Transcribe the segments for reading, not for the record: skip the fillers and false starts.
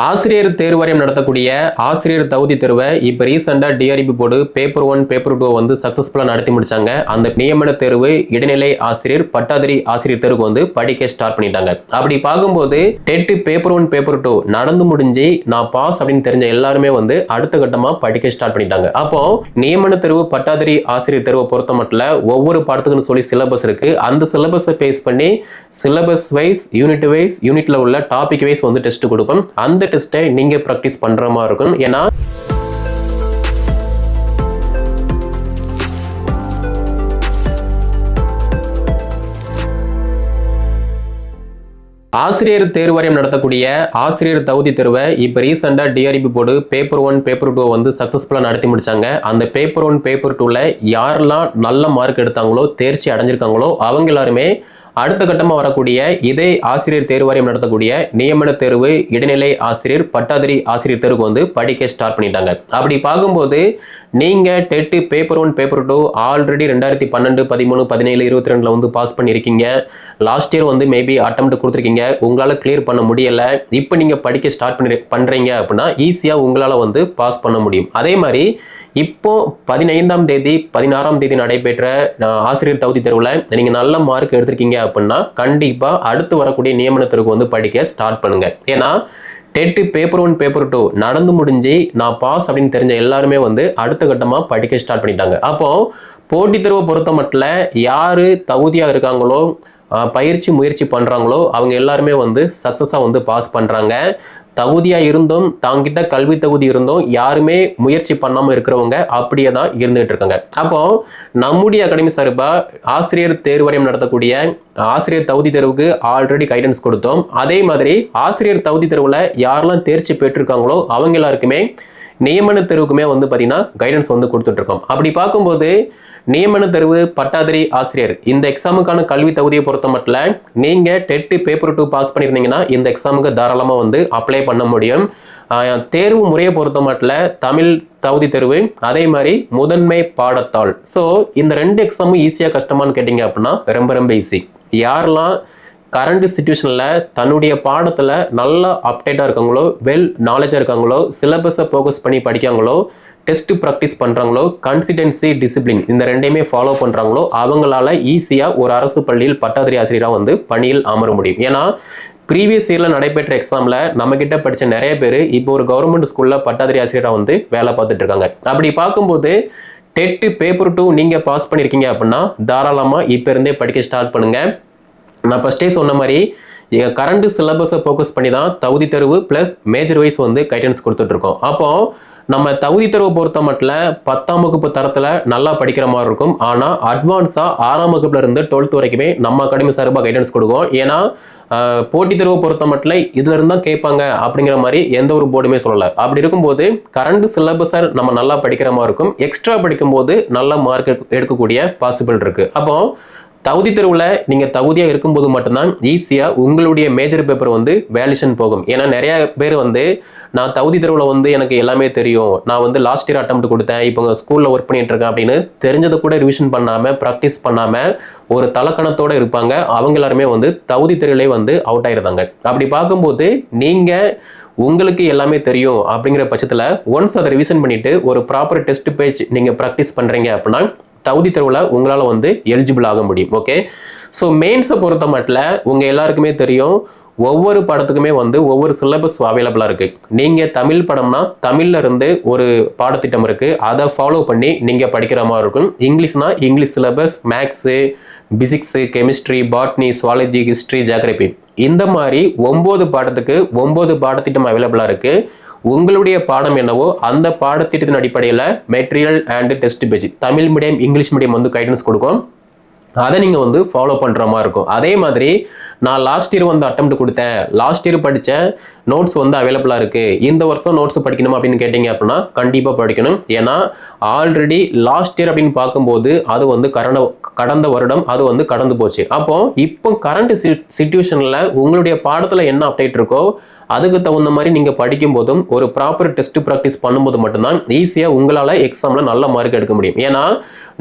ஆசிரியர் தேர்வு வாரியம் நடத்தக்கூடிய ஆசிரியர் தகுதி தேர்வை இப்போ ரீசெண்டாக டிஆர்பி போர்டு பேப்பர் 1 பேப்பர் 2 வந்து சக்ஸஸ்ஃபுல்லாக நடத்தி முடிச்சாங்க. அந்த நியமன தேர்வு இடைநிலை ஆசிரியர் பட்டாதாரி ஆசிரியர் தேர்வுக்கு வந்து படிக்க ஸ்டார்ட் பண்ணிட்டாங்க. அப்படி பார்க்கும்போது டெட் பேப்பர் 1 பேப்பர் 2 நடந்து முடிஞ்சு நான் பாஸ் அப்படின்னு தெரிஞ்ச எல்லாருமே வந்து அடுத்த கட்டமாக படிக்க ஸ்டார்ட் பண்ணிட்டாங்க. அப்போ நியமன தேர்வு பட்டாதாரி ஆசிரியர் தேர்வை பொறுத்த மட்டும் ஒவ்வொரு பாடத்துக்குன்னு சொல்லி சிலபஸ் இருக்கு. அந்த சிலபஸை பேஸ் பண்ணி சிலபஸ் வைஸ் யூனிட்ல உள்ள டாபிக் வைஸ் வந்து டெஸ்ட் கொடுப்போம். அந்த டெஸ்ட்டை நீங்க பிராக்டிஸ் பண்ற மாதிரி இருக்கும். ஏன்னா ஆசிரியர் தேர்வு வாரியம் நடத்தக்கூடிய ஆசிரியர் தகுதி தேர்வை இப்போ ரீசெண்டாக டிஆர்பி போர்டு பேப்பர் 1 பேப்பர் 2 வந்து சக்ஸஸ்ஃபுல்லாக நடத்தி முடிச்சாங்க. அந்த பேப்பர் 1 பேப்பர் 2ல யாரெல்லாம் நல்ல மார்க் எடுத்தாங்களோ தேர்ச்சி அடைஞ்சிருக்காங்களோ அவங்க எல்லாருமே அடுத்த கட்டமாக வரக்கூடிய இதே ஆசிரியர் தேர்வு வாரியம் நடத்தக்கூடிய நியமன தேர்வு இடைநிலை ஆசிரியர் பட்டாதாரி ஆசிரியர் தேர்வுக்கு வந்து படிக்க ஸ்டார்ட் பண்ணிட்டாங்க. அப்படி பார்க்கும்போது நீங்க டெட் பேப்பர் 1 பேப்பர் 2 ஆல்ரெடி 2012 13 17 22 வந்து பாஸ் பண்ணியிருக்கீங்க. லாஸ்ட் இயர் வந்து மேபி அட்டெம்ப்ட் கொடுத்துருக்கீங்க, உங்களால் கிளியர் பண்ண முடியல. இப்போ நீங்க படிக்க ஸ்டார்ட் பண்றீங்க அப்படின்னா ஈஸியா உங்களால் வந்து பாஸ் பண்ண முடியும். அதே மாதிரி இப்போ 15ஆம் தேதி 16ஆம் தேதி நடைபெற்ற ஆசிரியர் தகுதி தேர்வுல நீங்க நல்ல மார்க் எடுத்திருக்கீங்க அப்படின்னா கண்டிப்பா அடுத்து வரக்கூடிய நியமன தேர்வுக்கு வந்து படிக்க ஸ்டார்ட் பண்ணுங்க. ஏன்னா டெட் பேப்பர் 1 பேப்பர் 2 நடந்து முடிஞ்சு நான் பாஸ் அப்படின்னு தெரிஞ்ச எல்லாருமே வந்து அடுத்த கட்டமா படிக்க ஸ்டார்ட் பண்ணிட்டாங்க. அப்போ போட்டித் தேர்வை பொறுத்த மட்டும் யாரு தகுதியா இருக்காங்களோ பயிற்சி முயற்சி பண்றாங்களோ அவங்க எல்லாருமே வந்து சக்சஸா வந்து பாஸ் பண்றாங்க. தகுதியா இருந்தும் தாங்கிட்ட கல்வி தகுதி இருந்தும் யாருமே முயற்சி பண்ணாம இருக்கிறவங்க அப்படியே தான் இருந்துகிட்டு இருக்காங்க. அப்போ நம்முடைய அகாடமி சார்பா ஆசிரியர் தேர்வு வாரியம் நடத்தக்கூடிய ஆசிரியர் தகுதி தேர்வுக்கு ஆல்ரெடி கைடன்ஸ் கொடுத்தோம். அதே மாதிரி ஆசிரியர் தகுதி தேர்வுல யாரெல்லாம் தேர்ச்சி பெற்றிருக்காங்களோ அவங்க எல்லாருக்குமே நியமன தேர்வுக்குமே வந்து பார்த்தீங்கன்னா கைடன்ஸ் வந்து கொடுத்துட்டு இருக்கோம். அப்படி பார்க்கும்போது நியமன தேர்வு பட்டாதாரி ஆசிரியர் இந்த எக்ஸாமுக்கான கல்வி தகுதியை பொறுத்த மட்டும் நீங்க டெட் பேப்பர் 2 பாஸ் பண்ணியிருந்தீங்கன்னா இந்த எக்ஸாமுக்கு தாராளமாக வந்து அப்ளை பண்ண முடியும். தேர்வு முறையை பொறுத்த மட்டும் தமிழ் தகுதி தேர்வு அதே மாதிரி முதன்மை பாடத்தாள். ஸோ இந்த 2 எக்ஸாமும் ஈஸியாக கஷ்டமானு கேட்டீங்க அப்படின்னா ரொம்ப ரொம்ப ஈஸி. யாரெல்லாம் கரண்ட் சிச்சுவேஷனில் தன்னுடைய பாடத்தில் நல்லா அப்டேட்டாக இருக்காங்களோ வெல் நாலேஜாக இருக்காங்களோ சிலபஸை ஃபோக்கஸ் பண்ணி படிக்காங்களோ டெஸ்ட் ப்ராக்டிஸ் பண்ணுறாங்களோ கன்சிஸ்டன்சி டிசிப்ளின் இந்த ரெண்டையுமே ஃபாலோ பண்ணுறாங்களோ அவங்களால ஈஸியாக ஒரு அரசு பள்ளியில் பட்டாதாரி ஆசிரியராக வந்து பணியில் அமர முடியும். ஏன்னா ப்ரீவியஸ் இயரில் நடைபெற்ற எக்ஸாமில் நம்மக்கிட்ட படித்த நிறைய பேர் இப்போ ஒரு கவர்மெண்ட் ஸ்கூலில் பட்டாதாரி ஆசிரியராக வந்து வேலை பார்த்துட்டு இருக்காங்க. அப்படி பார்க்கும்போது டெட் பேப்பர் 2 நீங்கள் பாஸ் பண்ணியிருக்கீங்க அப்படின்னா தாராளமாக இப்போ இருந்தே படிக்க ஸ்டார்ட் பண்ணுங்கள். நான் ஃபர்ஸ்டே சொன்ன மாதிரி கரண்ட் சிலபஸை ஃபோக்கஸ் பண்ணி தான் தகுதி தேர்வு ப்ளஸ் மேஜர் வைஸ் வந்து கைடன்ஸ் கொடுத்துட்ருக்கோம். அப்போ நம்ம தகுதி தேர்வை பொறுத்த மட்டும் 10ஆம் வகுப்பு தரத்தில் நல்லா படிக்கிற மாதிரி இருக்கும். ஆனால் அட்வான்ஸாக 6ஆம் வகுப்புல இருந்து 12th வரைக்குமே நம்ம அகாடமி சார்பாக கைடன்ஸ் கொடுக்கும். ஏன்னா போட்டித் தேர்வை பொறுத்த மட்டும் இதுல இருந்தால் கேட்பாங்க அப்படிங்கிற மாதிரி எந்த ஒரு போர்டுமே சொல்லலை. அப்படி இருக்கும்போது கரண்ட் சிலபஸை நம்ம நல்லா படிக்கிற மாதிரி இருக்கும். எக்ஸ்ட்ரா படிக்கும்போது நல்ல மார்க் எடுக்கக்கூடிய பாசிபிள் இருக்கு. அப்போ தகுதி தேர்வில் நீங்கள் தகுதியாக இருக்கும்போது மட்டும்தான் ஈஸியாக உங்களுடைய மேஜர் பேப்பர் வந்து வேலிஷன் போகும். ஏன்னா நிறைய பேர் வந்து நான் தகுதி தேர்வில் வந்து எனக்கு எல்லாமே தெரியும், நான் வந்து லாஸ்ட் இயர் அட்டெம்ப்ட் கொடுத்தேன், இப்போ ஸ்கூலில் ஒர்க் பண்ணிட்டு இருக்கேன் அப்படின்னு தெரிஞ்சதை கூட ரிவிஷன் பண்ணாமல் ப்ராக்டிஸ் பண்ணாமல் ஒரு தலக்கணத்தோடு இருப்பாங்க. அவங்க எல்லாருமே வந்து தகுதி தேர்விலே வந்து அவுட் ஆயிருந்தாங்க. அப்படி பார்க்கும்போது நீங்கள் உங்களுக்கு எல்லாமே தெரியும் அப்படிங்கிற பட்சத்தில் ஒன்ஸ் அதை ரிவிஷன் பண்ணிட்டு ஒரு ப்ராப்பர் டெஸ்ட் பேஜ் நீங்கள் ப்ராக்டிஸ் பண்ணுறீங்க அப்படின்னா தகுதி தேர்வில் உங்களால் வந்து எலிஜிபிள் ஆக முடியும். ஓகே, ஸோ மெயின்ஸை பொறுத்த மட்டும் உங்கள் எல்லாருக்குமே தெரியும் ஒவ்வொரு படத்துக்குமே வந்து ஒவ்வொரு சிலபஸ் அவைலபிளாக இருக்குது. நீங்கள் தமிழ் படம்னா தமிழில் இருந்து ஒரு பாடத்திட்டம் இருக்குது, அதை ஃபாலோ பண்ணி நீங்கள் படிக்கிற மாதிரி இருக்கும். இங்கிலீஷ்னா English syllabus, maths, physics, chemistry, botany, zoology, history, geography இந்த மாதிரி 9 பாடத்துக்கு 9 பாடத்திட்டம் அவைலபிளாக இருக்குது. உங்களுடைய பாடம் என்னவோ அந்த பாடத்திட்டத்தின் அடிப்படையில் material and test page Tamil medium English medium வந்து கைடன்ஸ் கொடுக்கும். அதை நீங்கள் வந்து ஃபாலோ பண்ணுற மாதிரி இருக்கும். அதே மாதிரி நான் லாஸ்ட் இயர் வந்து அட்டெம்ப்ட் கொடுத்தேன், லாஸ்ட் இயர் படித்த நோட்ஸ் வந்து அவைலபிளாக இருக்குது, இந்த வருஷம் நோட்ஸ் படிக்கணும் அப்படின்னு கேட்டிங்க அப்படின்னா கண்டிப்பாக படிக்கணும். ஏன்னா ஆல்ரெடி லாஸ்ட் இயர் அப்படின்னு பார்க்கும்போது அது வந்து கடந்த வருடம் அது வந்து கடந்து போச்சு. அப்போ இப்போ கரண்ட் சிச்சுவேஷனில் உங்களுடைய பாடத்தில் என்ன அப்டேட் இருக்கோ அதுக்கு தகுந்த மாதிரி நீங்க படிக்கும் போதும் ஒரு ப்ராப்பர் டெஸ்ட் ப்ராக்டிஸ் பண்ணும்போது மட்டும்தான் ஈஸியா உங்களால எக்ஸாம்ல நல்ல மார்க் எடுக்க முடியும். ஏன்னா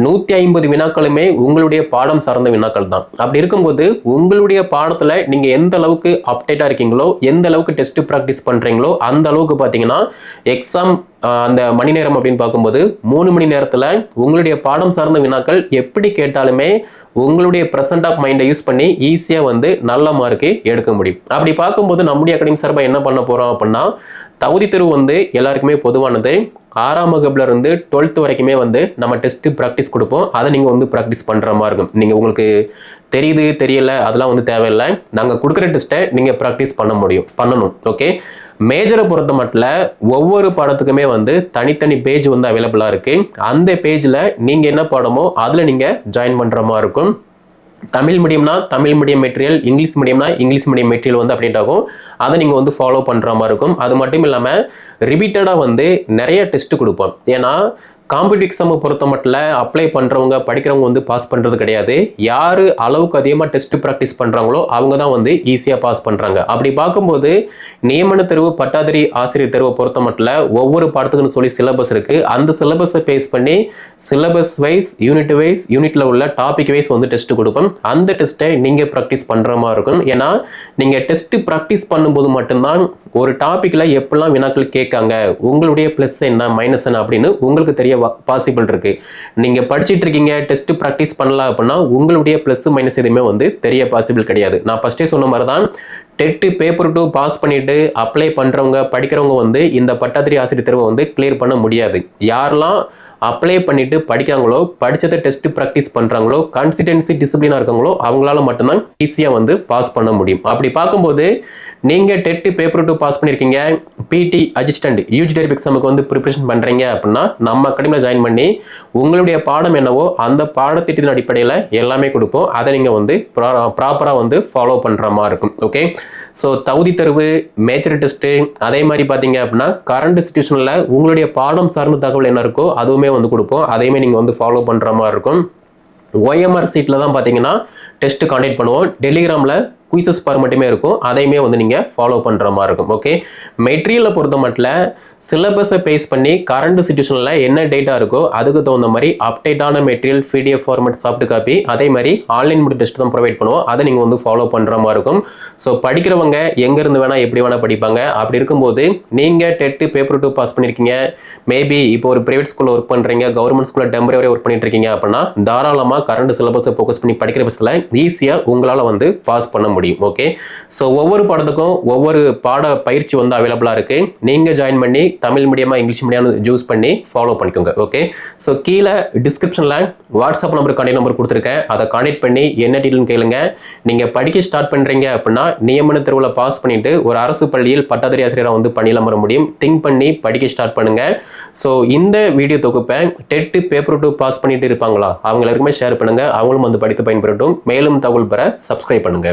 150 வினாக்களுமே உங்களுடைய பாடம் சார்ந்த வினாக்கள் தான். அப்படி இருக்கும்போது உங்களுடைய பாடத்துல நீங்க எந்த அளவுக்கு அப்டேட்டா இருக்கீங்களோ, எந்த அளவுக்கு டெஸ்ட் ப்ராக்டிஸ் பண்றீங்களோ அந்த அளவுக்கு பாத்தீங்கன்னா எக்ஸாம் அந்த மணி நேரம் அப்படின்னு பார்க்கும்போது 3 மணி நேரத்துல உங்களுடைய பாடம் சார்ந்த வினாக்கள் எப்படி கேட்டாலுமே உங்களுடைய பிரசன்ட் ஆஃப் மைண்டை யூஸ் பண்ணி ஈஸியா வந்து நல்ல மார்க்கு எடுக்க முடியும். அப்படி பார்க்கும்போது நம்முடைய அகாடமி சார்பா என்ன பண்ண போறோம் அப்படின்னா, தகுதி தேர்வு வந்து எல்லாருக்குமே பொதுவானது. 6ஆம் வகுப்புல இருந்து 12th வரைக்குமே வந்து நம்ம டெஸ்ட் ப்ராக்டிஸ் கொடுப்போம். அதை நீங்க வந்து ப்ராக்டிஸ் பண்ற மாதிரி இருக்கும். நீங்க உங்களுக்கு தெரியுது தெரியல அதெல்லாம் வந்து தேவையில்லை. நாங்க கொடுக்குற டெஸ்ட்டை நீங்க ப்ராக்டிஸ் பண்ணணும். ஓகே, மேஜரை பொறுத்த மட்டும் ஒவ்வொரு பாடத்துக்குமே வந்து தனித்தனி பேஜ் வந்து அவைலபிளா இருக்கு. அந்த பேஜ்ல நீங்க என்ன பாடமோ அதுல நீங்க ஜாயின் பண்ற மாதிரி இருக்கும். தமிழ் மீடியம்னா தமிழ் மீடியம் மெட்டீரியல், இங்கிலீஷ் மீடியம்னா இங்கிலீஷ் மீடியம் மெட்டீரியல் வந்து அப்டேட் ஆகும். அதை நீங்கள் வந்து ஃபாலோ பண்ணுற மாதிரி இருக்கும். அது மட்டும் இல்லாமல் ரிப்பீட்டடாக வந்து நிறைய டெஸ்ட் கொடுப்போம். ஏன்னா காம்படிட்டிவ் எக்ஸாமை பொறுத்த மட்டும் அப்ளை பண்ணுறவங்க படிக்கிறவங்க வந்து பாஸ் பண்ணுறது கிடையாது. யார் அளவுக்கு அதிகமாக டெஸ்ட் ப்ராக்டிஸ் பண்ணுறாங்களோ அவங்க தான் வந்து ஈஸியாக பாஸ் பண்ணுறாங்க. அப்படி பார்க்கும்போது நியமன தேர்வு, பட்டாதாரி ஆசிரியர் தேர்வை பொறுத்த மட்டும் ஒவ்வொரு பாடத்துக்குன்னு சொல்லி சிலபஸ் இருக்குது. அந்த சிலபஸை பேஸ் பண்ணி சிலபஸ் வைஸ், யூனிட்டில் உள்ள டாபிக் வைஸ் வந்து டெஸ்ட் கொடுப்போம். அந்த டெஸ்ட்டை நீங்கள் ப்ராக்டிஸ் பண்ணுற மாதிரி இருக்கும். ஏன்னா நீங்கள் டெஸ்ட் ப்ராக்டிஸ் பண்ணும்போது மட்டும்தான் ஒரு டாப்பிக்கில் எப்படிலாம் வினாக்கள் கேட்காங்க, உங்களுடைய ப்ளஸ் என்ன மைனஸ் என்ன அப்படின்னு உங்களுக்கு தெரிய பாசிபிள் இருக்கு. நீங்க படிச்சிட்டு இருக்கீங்க, டெஸ்ட் பிராக்டிஸ் பண்ணலாம் அப்படின்னா உங்களுடைய பிளஸ் மைனஸ் எதுவுமே வந்து தெரிய பாசிபிள் கிடையாது. நான் ஃபர்ஸ்டே சொன்ன மாதிரி தான் டெட் பேப்பர் 2 பாஸ் பண்ணிட்டு அப்ளை பண்றவங்க படிக்கிறவங்க வந்து இந்த பட்டாதாரி ஆசிரியர் தேர்வை வந்து கிளியர் பண்ண முடியாது. யாரெல்லாம் அப்ளை பண்ணிட்டு படிக்காங்களோ, படிச்சதை டெஸ்ட் பிராக்டிஸ் பண்றாங்களோ, கன்சிஸ்டன்சி டிசிப்ளினா இருக்காங்களோ அவங்களால மட்டும்தான் ஈஸியா வந்து பாஸ் பண்ண முடியும். அப்படி பார்க்கும்போது நீங்க டெட் பேப்பர் 2 பாஸ் பண்ணிருக்கீங்க, பிடி அசிஸ்டன்ட் யூஜி டைரக்ட் எக்ஸாமுக்கு வந்து ப்ரிப்பரேஷன் பண்றீங்க அப்படின்னா நம்ம அகாடமியில் ஜாயின் பண்ணி உங்களுடைய பாடம் என்னவோ அந்த பாடத்திட்டத்தின் அடிப்படையில் எல்லாமே கொடுப்போம். அதை நீங்க வந்து ப்ராப்பரா வந்து ஃபாலோ பண்ற மாதிரி இருக்கும். ஓகே, ஸோ தகுதி தேர்வு, மேஜர் டெஸ்ட், அதே மாதிரி பார்த்தீங்க அப்படின்னா கரண்ட் சிச்சுவேஷனில் உங்களுடைய பாடம் சார்ந்த தகவல் என்ன இருக்கோ அதுவுமே வந்து கொடுப்போம். அதையுமே நீங்கள் வந்து ஃபாலோ பண்ணுற மாதிரி இருக்கும். OMR சீட்டில் தான் பார்த்தீங்கன்னா டெஸ்ட் காண்டக்ட் பண்ணுவோம். டெலிகிராமில் குயிசஸ் பார் மட்டுமே இருக்கும். அதையுமே வந்து நீங்கள் ஃபாலோ பண்ணுற மாதிரி இருக்கும். ஓகே, மெட்டீரியலை பொறுத்த மட்டும் சிலபஸை பேஸ் பண்ணி கரண்ட் சிச்சுவேஷனில் என்ன டேட்டா இருக்கோ அதுக்கு தகுந்த மாதிரி அப்டேட்டான material, PDF format, soft copy, அதே மாதிரி ஆன்லைன் மூடி டெஸ்ட் தான் ப்ரொவைட் பண்ணுவோம். அதை நீங்கள் வந்து ஃபாலோ பண்ணுற மாதிரி இருக்கும். ஸோ படிக்கிறவங்க எங்கேருந்து வேணால் எப்படி வேணால் படிப்பாங்க. அப்படி இருக்கும்போது நீங்கள் டெட் பேப்பர் 2 பாஸ் பண்ணியிருக்கீங்க, மேபி இப்போ ஒரு பிரைவேட் ஸ்கூலில் ஒர்க் பண்ணுறீங்க, கவர்மெண்ட் ஸ்கூலில் டெம்பரரி ஒர்க் பண்ணிட்டு இருக்கீங்க அப்படின்னா தாராளமாக கரண்ட் சிலபஸை ஃபோக்கஸ் பண்ணி படிக்கிற பட்சத்தில் ஈஸியாக உங்களால் வந்து பாஸ் பண்ண முடியும். ஓகே, ஸோ ஒவ்வொரு பாடத்துக்கும் ஒவ்வொரு பாட பயிற்சி வந்து அவைலபிளா இருக்கு. நீங்க ஜாயின் பண்ணி தமிழ் மீடியமா இங்கிலீஷ் மீடியம் சூஸ் பண்ணி ஃபாலோ பண்ணிக்கோங்க. ஓகே, ஸோ கீழே டிஸ்கிரிப்ஷன்ல வாட்ஸ்அப் நம்பர், கான்டாக்ட் நம்பர் கொடுத்துருக்கேன். அதை கான்டாக்ட் பண்ணி என்ன டீட்டெயில் கேளுங்க. நீங்க படிக்க ஸ்டார்ட் பண்றீங்க அப்படின்னா நியமன தேர்வுல பாஸ் பண்ணிட்டு ஒரு அரசு பள்ளியில் பட்டாதாரி ஆசிரியராக வந்து பணியில் அமர முடியும். திங்க் பண்ணி படிக்க ஸ்டார்ட் பண்ணுங்க. ஸோ இந்த வீடியோ தொகுப்பை டெட் பேப்பர் 2 பாஸ் பண்ணிட்டு இருப்பாங்களா அவங்க எல்லாருக்குமே ஷேர் பண்ணுங்க. அவங்களும் வந்து படித்து பயன்பெறட்டும். மேலும் தகவல் பெற சப்ஸ்கிரைப் பண்ணுங்க.